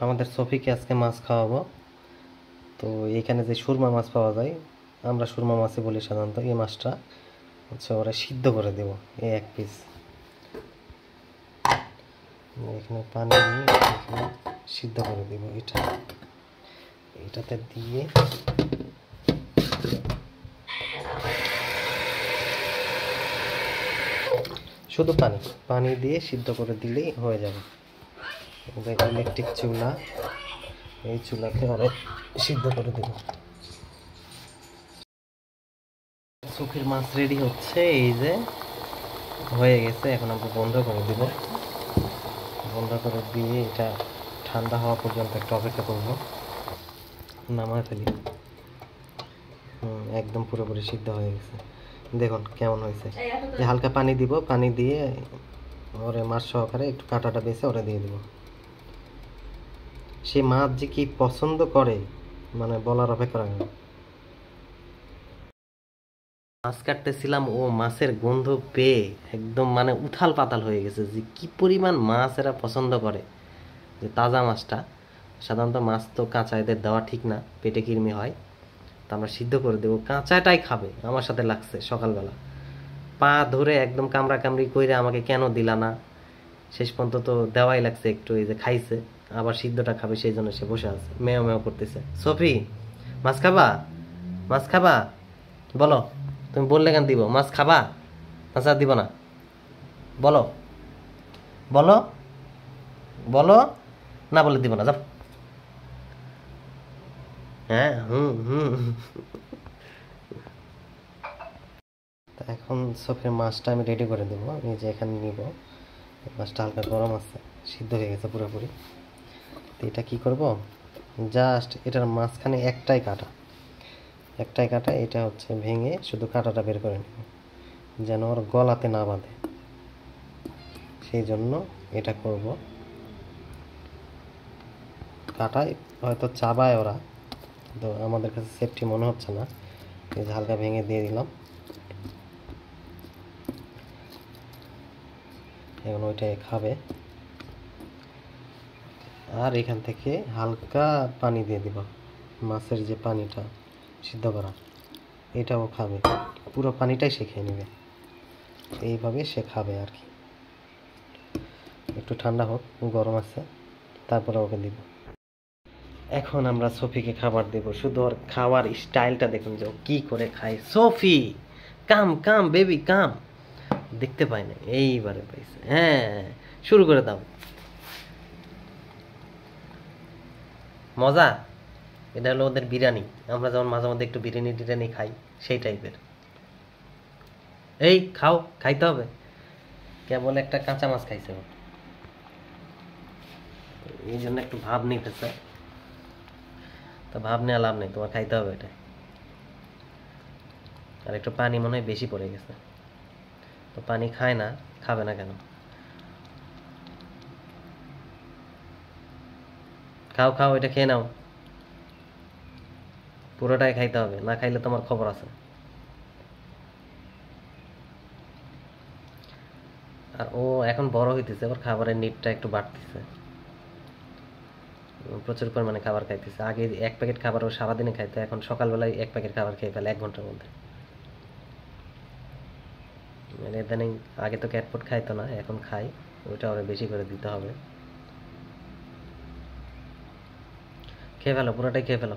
আমাদের সফিকে আজকে মাছ খাওয়াবো। তো এখানে যে সুরমা মাছ পাওয়া যায়, আমরা সুরমা মাছই বলি সাধারণত, এই মাছটা হচ্ছে ওরা সিদ্ধ করে দেব। এই এক পিস এখানে পানি নিয়ে এখানে সিদ্ধ করে দেব। এটাতে দিয়ে শুধু পানি দিয়ে সিদ্ধ করে দিলেই হয়ে যাবে। ইলেকট্রিক চুলা, এই চুলাতে ওরা সিদ্ধ করে দেব। চোখের মাছ রেডি হচ্ছে, এই যে হয়ে গেছে। এখন আমরা বন্ধ করে দিব। বন্ধ করে দিয়ে এটা ঠান্ডা হওয়া পর্যন্ত একটু অপেক্ষা করব। নামায় ফেলি। একদম পুরোপুরি সিদ্ধ হয়ে গেছে। দেখুন কেমন হয়েছে। যে হালকা পানি দিব, পানি দিয়ে ওরে মাছ সহকারে একটু কাঁটাটা বেছে ওরে দিয়ে দিব। সে মাছ যে কি পছন্দ করে মানে বলার অপেক্ষা রাখে না। মাছ কাটতেছিলাম, ও মাছের গন্ধ পেয়ে একদম মানে উথাল পাতাল হয়ে গেছে যে কি পরিমাণ মাছ এরা পছন্দ করে। যে তাজা মাছটা, সাধারণত মাছ তো কাঁচা এদের দেওয়া ঠিক না, পেটে কৃমি হয়। তো আমরা সিদ্ধ করে দেবো, কাঁচাটাই খাবে। আমার সাথে লাগছে সকালবেলা, পা ধরে একদম কামড়া কামড়ি কইরে আমাকে কেন দিলা না। শেষ পর্যন্ত তো দেওয়াই লাগছে একটু, এই যে খাইছে, আবার সিদ্ধটা খাবে সেই জন্য সে বসে আছে, মেয় মেয় করতেছে। সফি, মাছ খাবা? মাছ খাবা? বলো, তুমি বললে কেন দিব? মাছ খাবা? মাছ আর দিব না? বলো বলো বলো, না বলে দিব না, যাও। হ্যাঁ, এখন সফির মাছটা আমি রেডি করে দেবো। এই যে এখানে নিব, মাছটা হালকা গরম আছে, সিদ্ধ হয়ে গেছে পুরোপুরি। তো এটা কি করব, জাস্ট এটার মাঝখানে একটাই কাটা, এটা হচ্ছে ভেঙে শুধু কাঁটাটা বের করে নেব, যেন ওর গলাতে না বাঁধে। সেই জন্য এটা করব। কাটায় হয়তো চাবায় ওরা, তো আমাদের কাছে সেফটি মনে হচ্ছে না। এই যে হালকা ভেঙে দিয়ে দিলাম। এখন ওইটাই খাবে। আর এখান থেকে হালকা পানি দিয়ে দিব, মাছের যে পানিটা সিদ্ধ করা, এটাও খাবে। পুরো পানিটাই সে খেয়ে নেবে। এইভাবে সে খাবে আর কি। একটু ঠান্ডা হোক, গরম আছে, তারপরে ওকে দিব। এখন আমরা সফিকে খাবার দেব। শুধু ওর খাওয়ার স্টাইলটা দেখুন যে ও কি করে খায়। সফি, কাম কাম বেবি কাম। দেখতে পাই না, এইবারে পাইছে। হ্যাঁ, শুরু করে দাও। মজা। এটা হলো ওদের বিরিয়ানি। আমরা যেমন মাঝে মধ্যে একটু বিরিয়ানি টিরিয়ানি খাই, সেই টাইপের। এই খাও, খাইতে হবে। কেবল একটা কাঁচা মাছ খাইছে, এই জন্য একটু ভাব নিতেছে। তো ভাব নেওয়া লাভ নেই, তোমার খাইতে হবে এটা। আর একটু পানি মনে হয় বেশি পড়ে গেছে। তো পানি খায় না, খাবে না কেন? খাও খাও, এটা খেয়ে নাও। পুরোটাই খাইতে হবে, না খাইলে তোমার খবর আছে। আর ও এখন বড় হইতেছে, ওর খাবারের নিডটা একটু বাড়তেছে। প্রচুর পরিমাণে খাবার খাইতেছে। আগে এক প্যাকেট খাবার ও সারাদিনে খাইতো, এখন সকালবেলায় এক প্যাকেট খাবার খেয়ে ফেলে 1 ঘন্টার মধ্যে। মানে ইদানিং, আগে তো ক্যাটফুড খাইতো না, এখন খাই। ওইটা আরো বেশি করে দিতে হবে। খেয়ে ফেলো, পুরোটাই খেয়ে ফেলো।